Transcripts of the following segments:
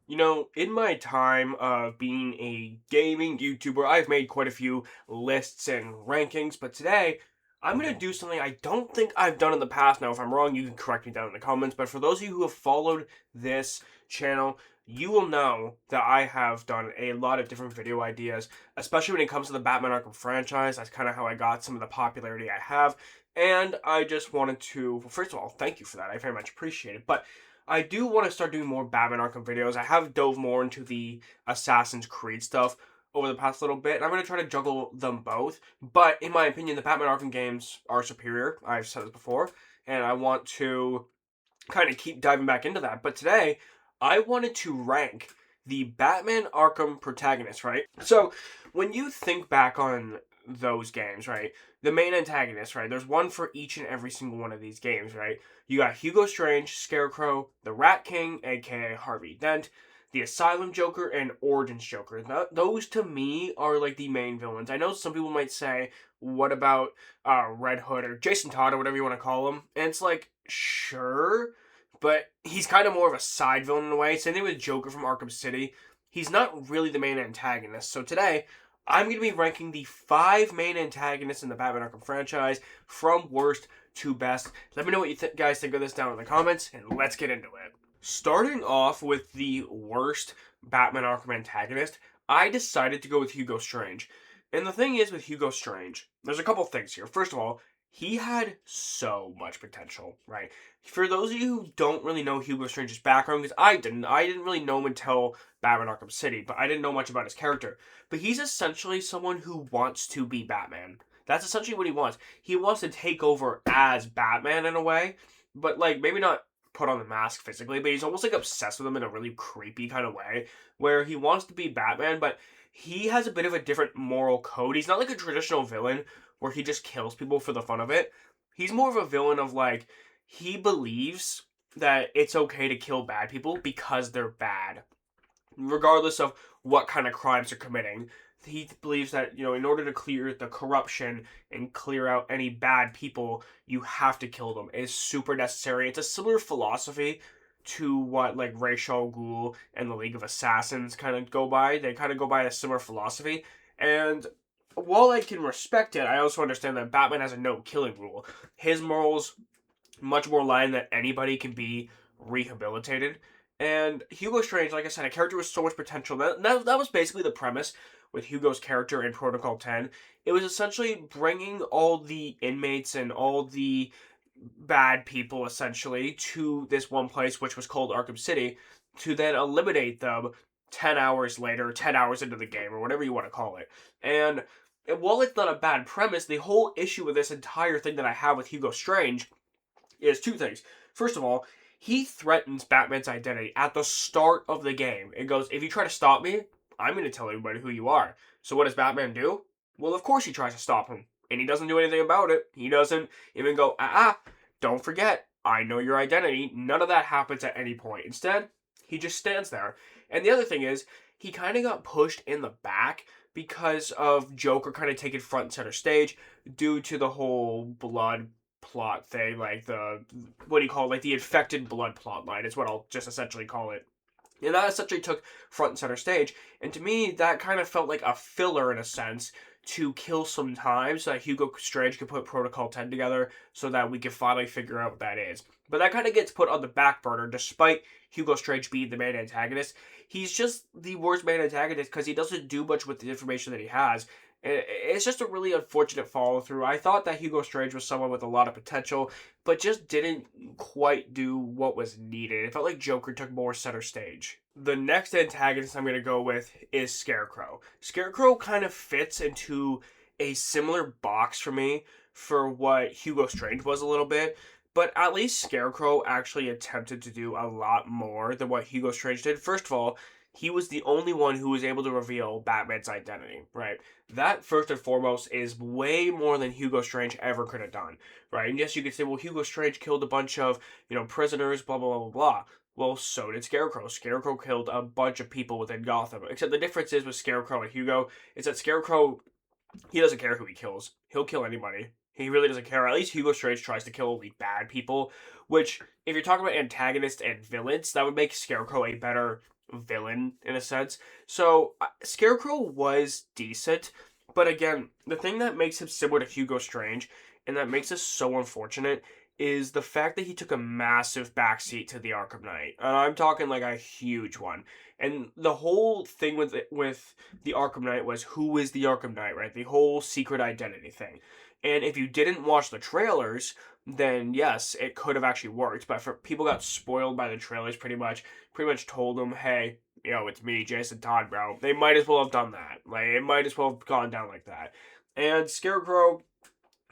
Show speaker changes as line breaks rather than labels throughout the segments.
In my time of being a gaming YouTuber, I've made quite a few lists and rankings, but today I'm going to do something I don't think I've done in the past. Now, if I'm wrong, you can correct me down in the comments, but for those of you who have followed this channel, you will know that I have done a lot of different video ideas, especially when it comes to the Batman Arkham franchise. That's kind of how I got some of the popularity I have, and I just wanted to, well, first of all, thank you for that. I very much appreciate it, but I do want to start doing more Batman Arkham videos. I have dove more into the Assassin's Creed stuff over the past little bit, and I'm going to try to juggle them both. But in my opinion, the Batman Arkham games are superior. I've said this before, and I want to kind of keep diving back into that. But today, I wanted to rank the Batman Arkham protagonists, right? So, when you think back on those games, right? The main antagonists, right? There's one for each and every single one of these games, right? You got Hugo Strange, Scarecrow, the Rat King, aka Harvey Dent, the Asylum Joker, and Origins Joker. Those to me are like the main villains. I know some people might say, what about Red Hood or Jason Todd or whatever you want to call him? And it's like, sure, but he's kind of more of a side villain in a way. Same thing with Joker from Arkham City. He's not really the main antagonist. So today, I'm going to be ranking the 5 main antagonists in the Batman Arkham franchise from worst to best. Let me know what you guys think of this down in the comments, and let's get into it. Starting off with the worst Batman Arkham antagonist, I decided to go with Hugo Strange. And the thing is with Hugo Strange, there's a couple things here. First of all, he had so much potential, right? For those of you who don't really know Hugo Strange's background, because I didn't really know him until Batman Arkham City, but I didn't know much about his character. But he's essentially someone who wants to be Batman. That's essentially what he wants. He wants to take over as Batman in a way, but like maybe not put on the mask physically, but he's almost like obsessed with him in a really creepy kind of way, where he wants to be Batman, but he has a bit of a different moral code. He's not like a traditional villain where he just kills people for the fun of it. He's more of a villain of like, he believes that it's okay to kill bad people because they're bad, regardless of what kind of crimes they're committing. He believes that, in order to clear the corruption and clear out any bad people, you have to kill them. It's super necessary. It's a similar philosophy to what like Ra's al Ghul and the League of Assassins kind of go by. They kind of go by a similar philosophy. And while I can respect it, I also understand that Batman has a no killing rule. His morals much more line that anybody can be rehabilitated. And Hugo Strange, like I said, a character with so much potential. That was basically the premise with Hugo's character in Protocol 10. It was essentially bringing all the inmates and all the bad people, essentially, to this one place, which was called Arkham City, to then eliminate them 10 hours later, 10 hours into the game, or whatever you want to call it. And while it's not a bad premise, the whole issue with this entire thing that I have with Hugo Strange is two things. First of all, he threatens Batman's identity at the start of the game. It goes, if you try to stop me, I'm going to tell everybody who you are. So what does Batman do? Well, of course he tries to stop him. And he doesn't do anything about it. He doesn't even go, don't forget, I know your identity. None of that happens at any point. Instead, he just stands there. And the other thing is, he kind of got pushed in the back because of Joker kind of taking front and center stage due to the whole blood plot thing, like the what do you call it, like the infected blood plot line is what I'll just essentially call it. And that essentially took front and center stage. And to me, that kind of felt like a filler in a sense to kill some time so that Hugo Strange could put Protocol 10 together so that we could finally figure out what that is. But that kind of gets put on the back burner despite Hugo Strange being the main antagonist. He's just the worst main antagonist because he doesn't do much with the information that he has. It's just a really unfortunate follow through. I thought that Hugo Strange was someone with a lot of potential, but just didn't quite do what was needed. It felt like Joker took more center stage. The next antagonist I'm going to go with is Scarecrow. Scarecrow kind of fits into a similar box for me for what Hugo Strange was a little bit, but at least Scarecrow actually attempted to do a lot more than what Hugo Strange did. First of all, he was the only one who was able to reveal Batman's identity, right? That, first and foremost, is way more than Hugo Strange ever could have done, right? And yes, you could say, well, Hugo Strange killed a bunch of, prisoners, blah, blah, blah, blah, blah. Well, so did Scarecrow. Scarecrow killed a bunch of people within Gotham. Except the difference is with Scarecrow and Hugo is that Scarecrow, he doesn't care who he kills. He'll kill anybody. He really doesn't care. At least Hugo Strange tries to kill only bad people, which, if you're talking about antagonists and villains, that would make Scarecrow a better villain in a sense. So Scarecrow was decent, but again, the thing that makes him similar to Hugo Strange and that makes this so unfortunate is the fact that he took a massive backseat to the Arkham Knight. And I'm talking like a huge one. And the whole thing with the Arkham Knight was who is the Arkham Knight, right? The whole secret identity thing. And if you didn't watch the trailers, then yes, it could have actually worked. But for people got spoiled by the trailers pretty much told them, hey, it's me, Jason Todd, bro. They might as well have done that. Like, it might as well have gone down like that. And Scarecrow,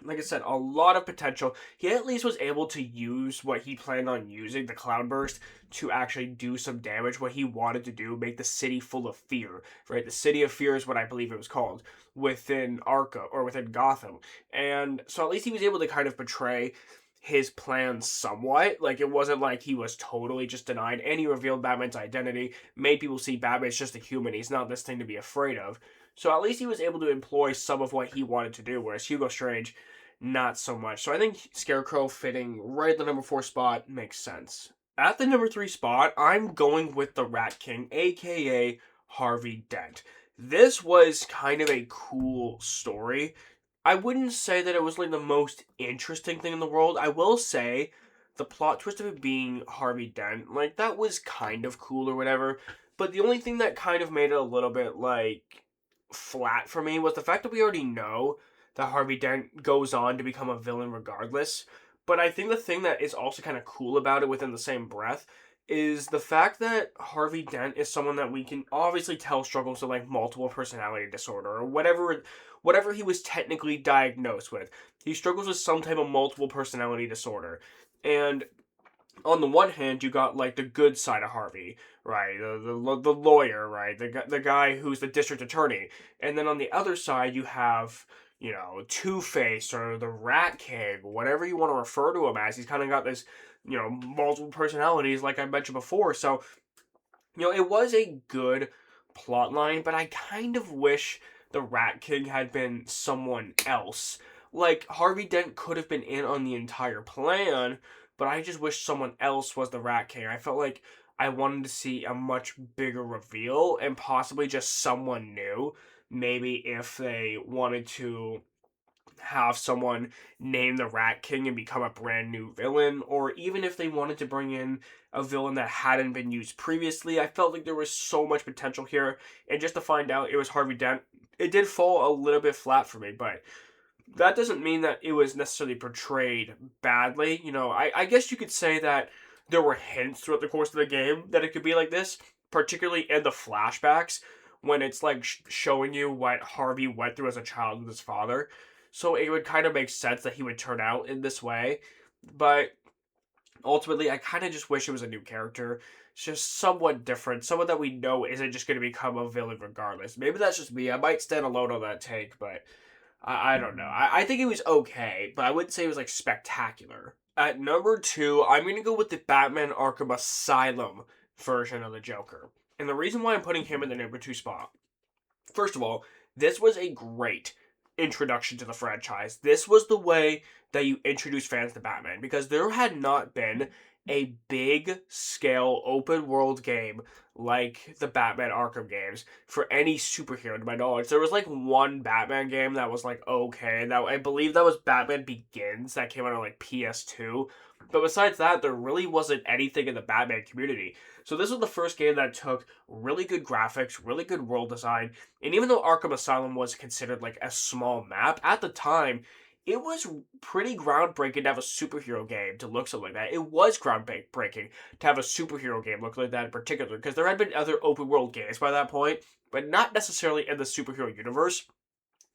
like I said, a lot of potential. He at least was able to use what he planned on using, the Cloudburst, to actually do some damage, what he wanted to do, make the city full of fear, right? The City of Fear is what I believe it was called, within Arkham, or within Gotham. And so at least he was able to kind of portray his plan somewhat. Like, it wasn't like he was totally just denied, and he revealed Batman's identity, made people see Batman's just a human, he's not this thing to be afraid of. So at least he was able to employ some of what he wanted to do, whereas Hugo Strange, not so much. So I think Scarecrow fitting right at the number 4 spot makes sense. At the number 3 spot, I'm going with the Rat King, aka Harvey Dent. This was kind of a cool story. I wouldn't say that it was like the most interesting thing in the world. I will say the plot twist of it being Harvey Dent, like, that was kind of cool or whatever. But the only thing that kind of made it a little bit like flat for me was the fact that we already know that Harvey Dent goes on to become a villain regardless. But I think the thing that is also kind of cool about it within the same breath is the fact that Harvey Dent is someone that we can obviously tell struggles with like multiple personality disorder or whatever he was technically diagnosed with. He struggles with some type of multiple personality disorder. And on the one hand, you got like the good side of Harvey, right? The lawyer, right? The guy who's the district attorney. And then on the other side, you have, Two-Face or the Rat King, whatever you want to refer to him as. He's kind of got this, multiple personalities, like I mentioned before. So, it was a good plot line, but I kind of wish the Rat King had been someone else. Like, Harvey Dent could have been in on the entire plan, but I just wish someone else was the Rat King. I felt like I wanted to see a much bigger reveal and possibly just someone new. Maybe if they wanted to have someone name the Rat King and become a brand new villain, or even if they wanted to bring in a villain that hadn't been used previously. I felt like there was so much potential here, and just to find out it was Harvey Dent, it did fall a little bit flat for me, but that doesn't mean that it was necessarily portrayed badly. I guess you could say that there were hints throughout the course of the game that it could be like this, particularly in the flashbacks when it's like showing you what Harvey went through as a child with his father. So it would kind of make sense that he would turn out in this way. But ultimately, I kind of just wish it was a new character. It's just somewhat different. Someone that we know isn't just going to become a villain regardless. Maybe that's just me. I might stand alone on that take, but I don't know. I think it was okay, but I wouldn't say it was like spectacular. At number 2, I'm going to go with the Batman Arkham Asylum version of the Joker. And the reason why I'm putting him in the number 2 spot, first of all, this was a great introduction to the franchise. This was the way that you introduce fans to Batman, because there had not been a big scale open world game like the Batman Arkham games for any superhero to my knowledge. There was like one Batman game that was like okay, that I believe that was Batman Begins that came out on like PS2. But besides that, there really wasn't anything in the Batman community. So this was the first game that took really good graphics, really good world design, and even though Arkham Asylum was considered like a small map, at the time, it was pretty groundbreaking to have a superhero game to look something like that. It was groundbreaking to have a superhero game look like that in particular, because there had been other open world games by that point, but not necessarily in the superhero universe.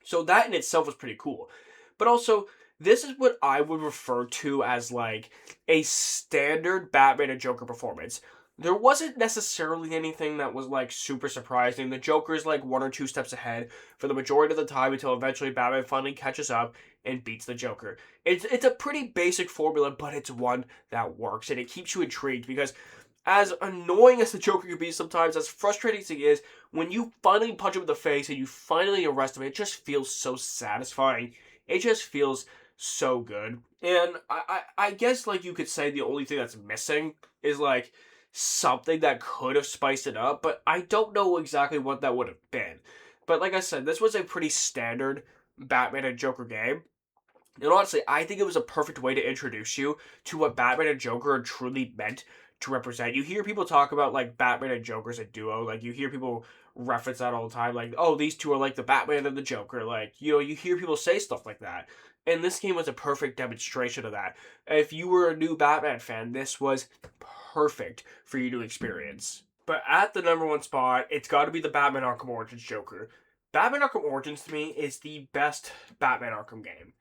So that in itself was pretty cool. But also, this is what I would refer to as like a standard Batman and Joker performance. There wasn't necessarily anything that was like super surprising. The Joker's like 1 or 2 steps ahead for the majority of the time until eventually Batman finally catches up and beats the Joker. It's a pretty basic formula, but it's one that works, and it keeps you intrigued because as annoying as the Joker can be sometimes, as frustrating as he is, when you finally punch him in the face and you finally arrest him, it just feels so satisfying. It just feels so good. And I guess like you could say the only thing that's missing is like something that could have spiced it up, but I don't know exactly what that would have been. But like I said, this was a pretty standard Batman and Joker game. And honestly, I think it was a perfect way to introduce you to what Batman and Joker are truly meant to represent. You hear people talk about like Batman and Joker as a duo. Like you hear people reference that all the time. Like, oh, these two are like the Batman and the Joker. Like, you hear people say stuff like that. And this game was a perfect demonstration of that. If you were a new Batman fan, this was perfect for you to experience. But at the number one spot, it's got to be the Batman Arkham Origins Joker. Batman Arkham Origins to me is the best Batman Arkham game,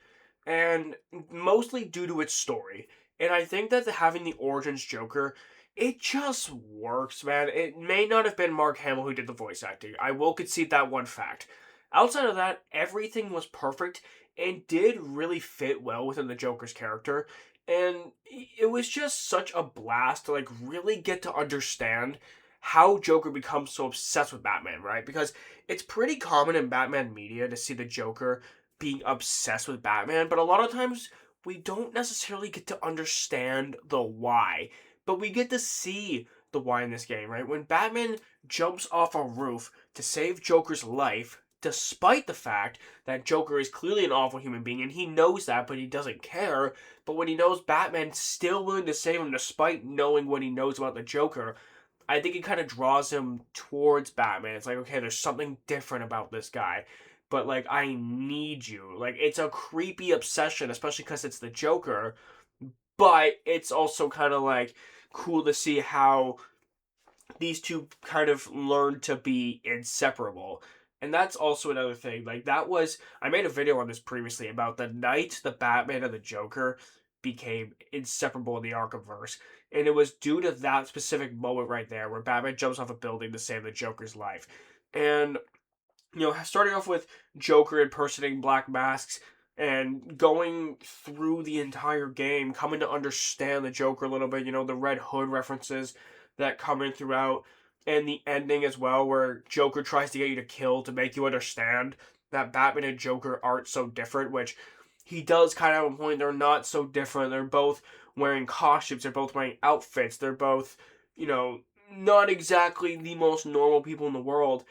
and mostly due to its story. And I think that having the Origins Joker, it just works, man. It may not have been Mark Hamill who did the voice acting. I will concede that one fact. Outside of that, everything was perfect and did really fit well within the Joker's character. And it was just such a blast to like really get to understand how Joker becomes so obsessed with Batman, right? Because it's pretty common in Batman media to see the Joker being obsessed with Batman, but a lot of times we don't necessarily get to understand the why. But we get to see the why in this game, right? When Batman jumps off a roof to save Joker's life, despite the fact that Joker is clearly an awful human being and he knows that, but he doesn't care. But when he knows Batman's still willing to save him despite knowing what he knows about the Joker, I think it kind of draws him towards Batman. It's like, okay, there's something different about this guy, but like, I need you. Like, it's a creepy obsession, especially because it's the Joker, but it's also kind of like cool to see how these two kind of learn to be inseparable. And that's also another thing. Like, that was, I made a video on this previously about the night the Batman and the Joker became inseparable in the Arkhamverse. And it was due to that specific moment right there where Batman jumps off a building to save the Joker's life. And, starting off with Joker impersonating Black Masks and going through the entire game, coming to understand the Joker a little bit, the Red Hood references that come in throughout, and the ending as well, where Joker tries to get you to kill to make you understand that Batman and Joker aren't so different, which he does kind of have a point. They're not so different. They're both wearing costumes. They're both wearing outfits. They're both, not exactly the most normal people in the world,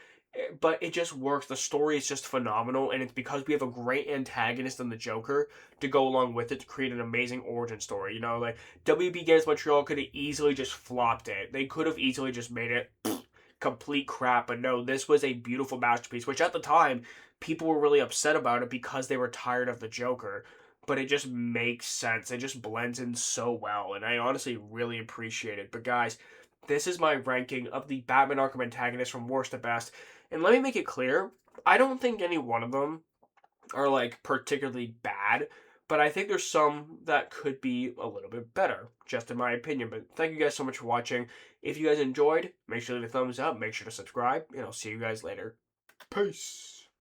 but it just works. The story is just phenomenal, and it's because we have a great antagonist in the Joker to go along with it to create an amazing origin story. Like WB Games Montreal could have easily just flopped it. They could have easily just made it complete crap, but no, this was a beautiful masterpiece, which at the time, people were really upset about it because they were tired of the Joker. But it just makes sense. It just blends in so well, and I honestly really appreciate it. But guys, this is my ranking of the Batman Arkham antagonists from worst to best. And let me make it clear, I don't think any one of them are like particularly bad, but I think there's some that could be a little bit better, just in my opinion. But thank you guys so much for watching. If you guys enjoyed, make sure to leave a thumbs up, make sure to subscribe, and I'll see you guys later. Peace.